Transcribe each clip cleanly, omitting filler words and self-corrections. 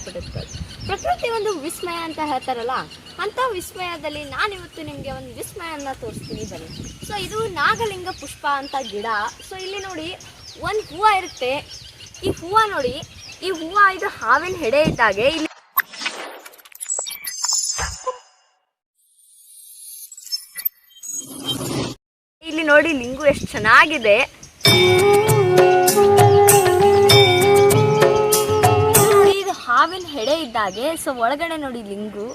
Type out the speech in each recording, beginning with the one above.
ಪಡೆದುಕೊಳ್ಳಿ. ಪ್ರಕೃತಿ ಒಂದು ವಿಸ್ಮಯ ಅಂತ ಹೇಳ್ತಾರಲ್ಲ, ಅಂತ ವಿಸ್ಮಯದಲ್ಲಿ ನಾನಿವತ್ತು ನಿಮಗೆ ಒಂದು ವಿಸ್ಮಯನ ತೋರಿಸ್ತೀನಿ ಬನ್ನಿ. ಸೊ ಇದು ನಾಗಲಿಂಗ ಪುಷ್ಪ ಅಂತ ಗಿಡ. ಸೊ ಇಲ್ಲಿ ನೋಡಿ ಒಂದು ಹೂವು ಇರುತ್ತೆ. ಈ ಹೂವು ನೋಡಿ, ಈ ಹೂವು ಇದು ಹಾವಿನ ಹೆಡೆ ಇದ್ದಾಗೆ ಇಲ್ಲಿ ನೋಡಿ ಲಿಂಗು ಎಷ್ಟು ಚೆನ್ನಾಗಿದೆ. ಇದು ಹಾವಿನ ಹೆಡೆ ಇದ್ದಾಗೆ. ಸೊ ಒಳಗಡೆ ನೋಡಿ ಲಿಂಗು.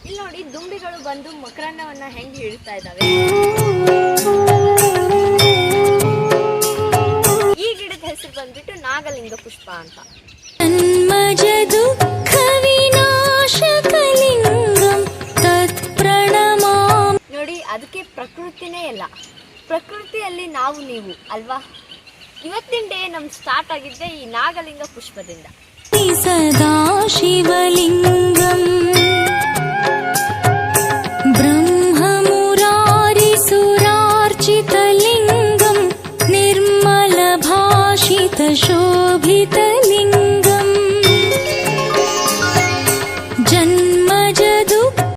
ಇಲ್ಲಿ ನೋಡಿ ದುಂಬಿಗಳು ಬಂದು ಮಕರಂದವನ್ನ ಹೆಂಗೆ ಹಿಡಿತಾ ಇದ್ದಾವೆ. ಈ ಗಿಡದ ಹೆಸರು ಬಂದ್ಬಿಟ್ಟು ನಾಗಲಿಂಗ ಪುಷ್ಪ ಅಂತ. ನೋಡಿ ಅದಕ್ಕೆ ಪ್ರಕೃತಿನೇ ಇಲ್ಲ, ಪ್ರಕೃತಿಯಲ್ಲಿ ನಾವು ನೀವು ಅಲ್ವಾ. ಇವತ್ತಿನ ಡೇ ನಮ್ಗೆ ಸ್ಟಾರ್ಟ್ ಆಗಿದ್ದೆ ಈ ನಾಗಲಿಂಗ ಪುಷ್ಪದಿಂದ. ಸದಾ ಶಿವಲಿಂಗಂ ಬ್ರಹ್ಮಮುರಾರಿ ಸುರಾರ್ಚಿತಲಿಂಗಂ ನಿರ್ಮಲ ಭಾಷಿತ ಶೋಭಿತ